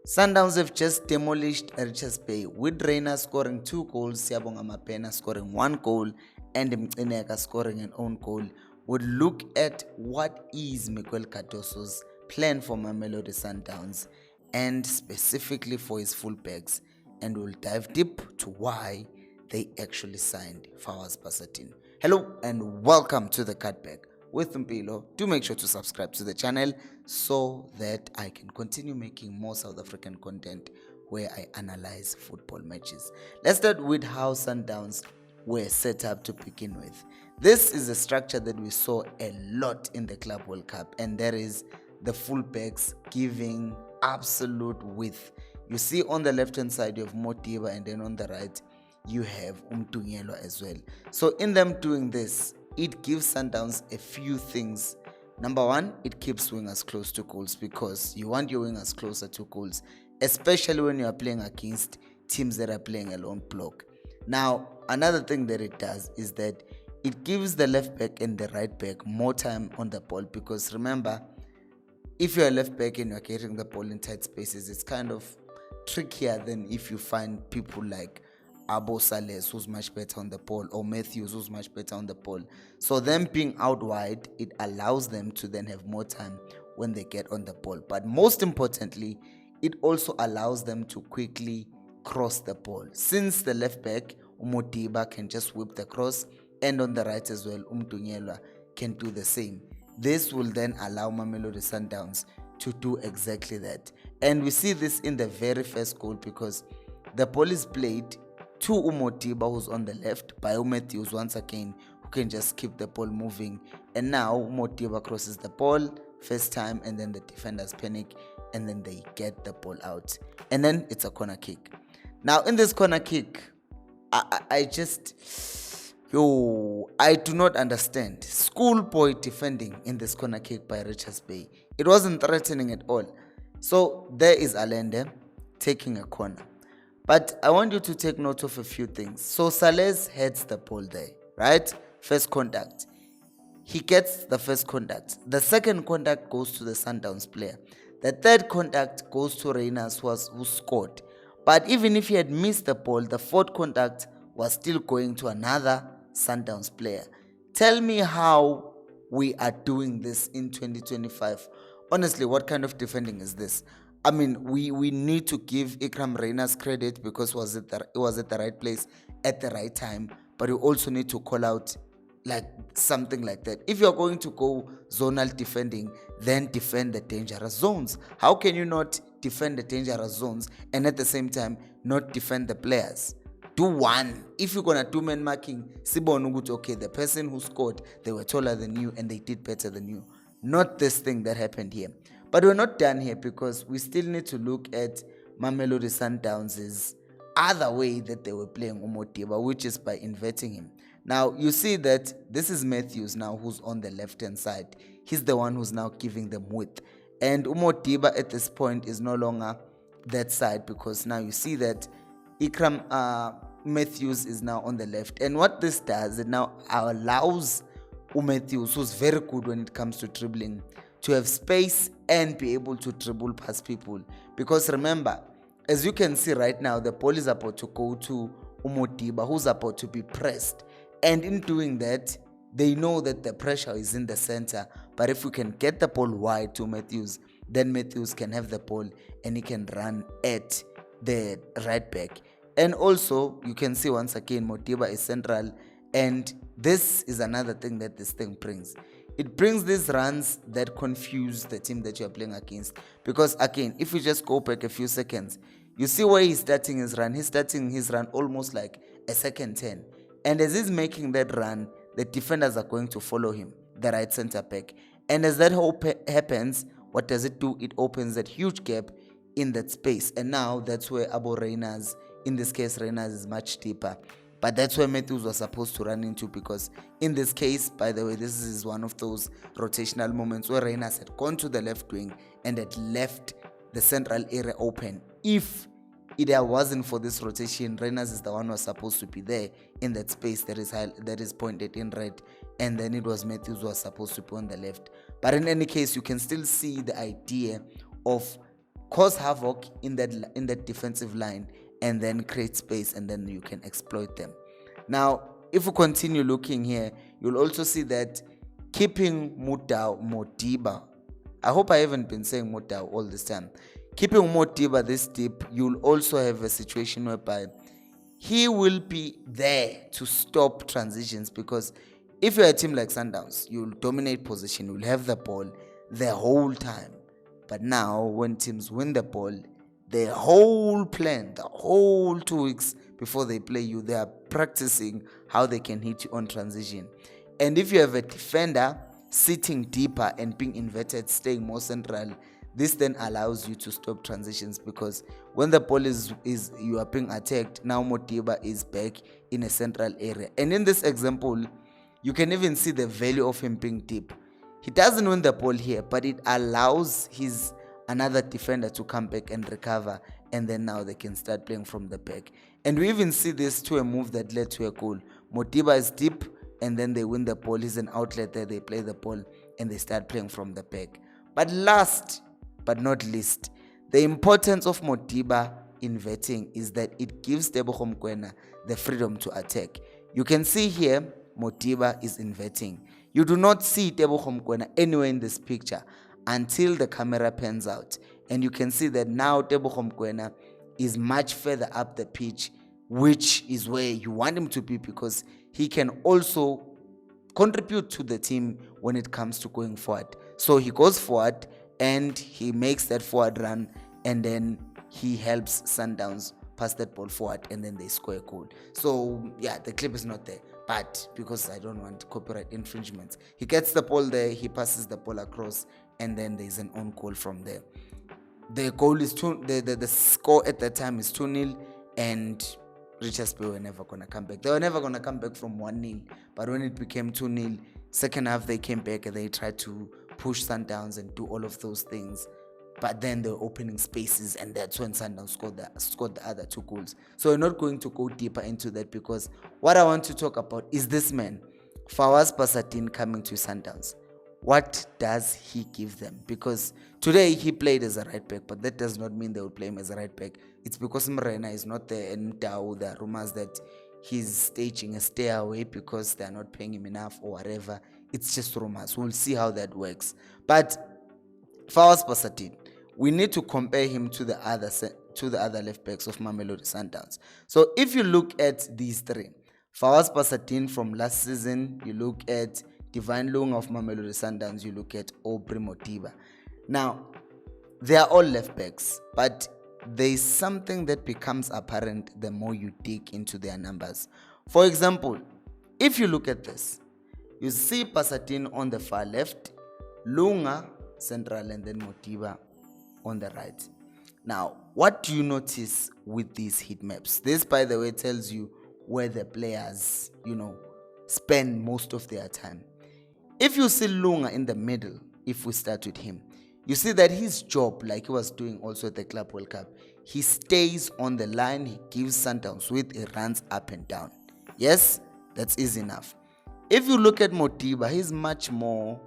Sundowns have just demolished Richards Bay with Reina scoring 2 goals, Siyabonga Mapena scoring 1 goal, and Mcineka scoring an own goal. We'll look at what is Miguel Cardoso's plan for Mamelodi Sundowns and specifically for his fullbacks, and we'll dive deep to why they actually signed Fawaz Basatin. Hello and welcome to the Cutback with Mpilo. Do make sure to subscribe to the channel so that I can continue making more South African content where I analyze football matches. Let's start with how Sundowns were set up to begin with. This is a structure that we saw a lot in the Club World Cup, and that is the fullbacks giving absolute width. You see on the left hand side you have Motiba, and then on the right you have Umtunyelo as well. So in them doing this, it gives Sundowns a few things. Number one, it keeps wingers close to goals because you want your wingers closer to goals, especially when you are playing against teams that are playing a lone block. Now, another thing that it does is that it gives the left back and the right back more time on the ball, because remember, if you're a left back and you're getting the ball in tight spaces, it's kind of trickier than if you find people like Abo Sales, who's much better on the ball, or Matthews, who's much better on the ball. So them being out wide, it allows them to then have more time when they get on the ball. But most importantly, it also allows them to quickly cross the ball. Since the left back, Umotiba, can just whip the cross, and on the right as well, Umtunyelwa can do the same. This will then allow Mamelodi Sundowns to do exactly that. And we see this in the very first goal, because the ball is played to Umotiba, who's on the left, by Matthews once again, who can just keep the ball moving. And now Umotiba crosses the ball first time, and then the defenders panic, and then they get the ball out. And then it's a corner kick. Now in this corner kick, I do not understand. Schoolboy defending in this corner kick by Richards Bay. It wasn't threatening at all. So there is Allende taking a corner. But I want you to take note of a few things. So Sales heads the ball there, right? First contact. He gets the first contact. The second contact goes to the Sundowns player. The third contact goes to Reynas, who scored. But even if he had missed the ball, the fourth contact was still going to another Sundowns player. Tell me how we are doing this in 2025. Honestly, what kind of defending is this? I mean, we need to give Ikram Reynas credit because it was at the right place at the right time. But you also need to call out like something like that. If you're going to go zonal defending, then defend the dangerous zones. How can you not defend the dangerous zones and at the same time not defend the players? Do one. If you're gonna do man marking, Sibon, okay, the person who scored, they were taller than you and they did better than you. Not this thing that happened here. But we're not done here, because we still need to look at Mamelodi Sundowns' other way that they were playing Umotiba, which is by inverting him. Now, you see that this is Matthews now, who's on the left-hand side. He's the one who's now giving them width. And Umotiba at this point is no longer that side, because now you see that Ikram Matthews is now on the left. And what this does, it now allows Matthews, who's very good when it comes to dribbling, to have space and be able to dribble past people. Because remember, as you can see right now, the ball is about to go to Umotiba, who's about to be pressed. And in doing that, they know that the pressure is in the center. But if we can get the ball wide to Matthews, then Matthews can have the ball and he can run at the right back. And also, you can see once again, Motiba is central. And this is another thing that this thing brings. It brings these runs that confuse the team that you're playing against. Because again, if we just go back a few seconds, you see where he's starting his run. He's starting his run almost like a second 10. And as he's making that run, the defenders are going to follow him, the right center back. And as that happens, what does it do? It opens that huge gap in that space. And now that's where Reynas, in this case, Reynas is much deeper. But that's where Matthews was supposed to run into, because in this case, by the way, this is one of those rotational moments where Reynas had gone to the left wing and had left the central area open. If it wasn't for this rotation, Reynas is the one who was supposed to be there in that space that is pointed in red, and then it was Matthews who was supposed to be on the left. But in any case, you can still see the idea of cause havoc in that defensive line, and then create space, and then you can exploit them. Now, if we continue looking here, you'll also see that keeping Modiba, I hope I haven't been saying Modiba all this time. Keeping Modiba this deep, you'll also have a situation whereby he will be there to stop transitions, because if you're a team like Sundowns, you'll dominate position, you'll have the ball the whole time. But now, when teams win the ball, the whole plan, the whole 2 weeks before they play you, they are practicing how they can hit you on transition. And if you have a defender sitting deeper and being inverted, staying more central, this then allows you to stop transitions, because when the ball is you are being attacked, now Modiba is back in a central area. And in this example, you can even see the value of him being deep. He doesn't win the ball here, but it allows another defender to come back and recover, and then now they can start playing from the back. And we even see this to a move that led to a goal. Modiba is deep, and then they win the ball. He's an outlet there, they play the ball, and they start playing from the back. But last but not least, the importance of Modiba inverting is that it gives Tebogo Mokoena the freedom to attack. You can see here, Modiba is inverting. You do not see Tebogo Mokoena anywhere in this picture until the camera pans out. And you can see that now Tebogo Mokoena is much further up the pitch, which is where you want him to be, because he can also contribute to the team when it comes to going forward. So he goes forward and he makes that forward run, and then he helps Sundowns pass that ball forward, and then they score a goal. So yeah, the clip is not there, but because I don't want copyright infringements, he gets the ball there, he passes the ball across, and then there's an own goal from there. The goal is the score at that time is 2-0, and Richards Bay were never going to come back. They were never going to come back from 1-0, but when it became 2-0, second half they came back and they tried to push Sundowns and do all of those things, but then they were opening spaces, and that's when Sundowns scored the other 2 goals. So we're not going to go deeper into that, because what I want to talk about is this man, Fawaz Basatin, coming to Sundowns. What does he give them? Because today he played as a right back, but that does not mean they will play him as a right back. It's because Mrena is not there, and there are rumors that he's staging a stay away because they're not paying him enough or whatever. It's just rumors. We'll see how that works. But Fawaz Basatin, we need to compare him to the other left backs of Mamelodi Sundowns. So if you look at these 3, Fawaz Basatin from last season, you look at Divine Lunga of Mamelodi Sundowns, you look at Aubrey Modiba. Now, they are all left backs, but there is something that becomes apparent the more you dig into their numbers. For example, if you look at this, you see Basatin on the far left, Lunga central, and then Modiba on the right. Now, what do you notice with these heat maps? This, by the way, tells you where the players, spend most of their time. If you see Lunga in the middle, if we start with him, you see that his job, like he was doing also at the Club World Cup, he stays on the line, he gives Sundowns width, he runs up and down. Yes, that's easy enough. If you look at Modiba, he's much more,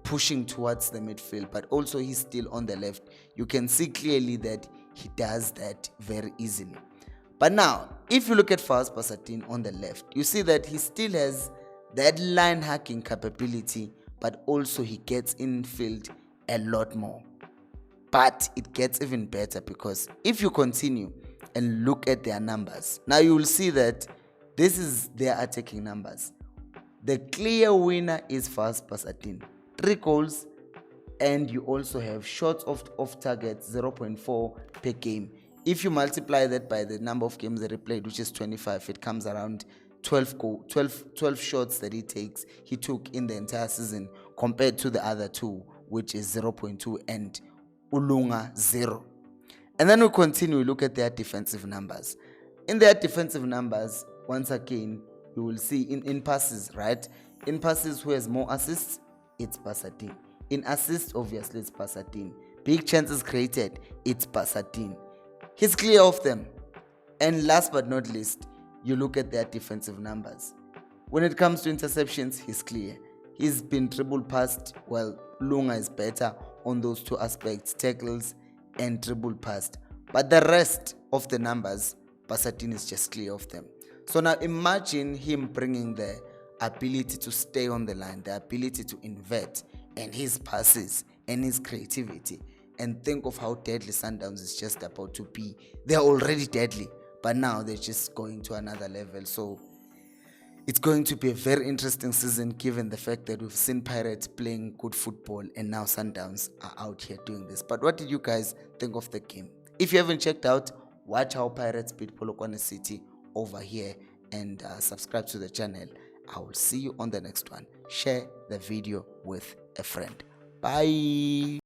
pushing towards the midfield, but also he's still on the left. You can see clearly that he does that very easily. But now, if you look at Fawaz Basatin on the left, you see that he still has that line hacking capability, but also he gets infield a lot more. But it gets even better, because if you continue and look at their numbers, now you will see that this is their attacking numbers. The clear winner is Fawaz Basatin, 3 goals, and you also have shots off target 0.4 per game. If you multiply that by the number of games that he played, which is 25, it comes around 12 shots that he took in the entire season, compared to the other 2, which is 0.2 and Ulunga 0. And then we continue, we look at their defensive numbers. In their defensive numbers, once again, you will see in passes, right? In passes, who has more assists? It's Basatin. In assists, obviously, it's Basatin. Big chances created, it's Basatin. He's clear of them. And last but not least, you look at their defensive numbers. When it comes to interceptions, he's clear. He's been dribbled past, well, Lunga is better. on those two aspects, tackles and dribble past. But the rest of the numbers, Basatini is just clear of them. So now imagine him bringing the ability to stay on the line, the ability to invert, and his passes and his creativity. And think of how deadly Sundowns is just about to be. They're already deadly, but now they're just going to another level. So it's going to be a very interesting season, given the fact that we've seen Pirates playing good football and now Sundowns are out here doing this. But what did you guys think of the game? If you haven't checked out, watch how Pirates beat Polokwane City over here and subscribe to the channel. I will see you on the next one. Share the video with a friend. Bye.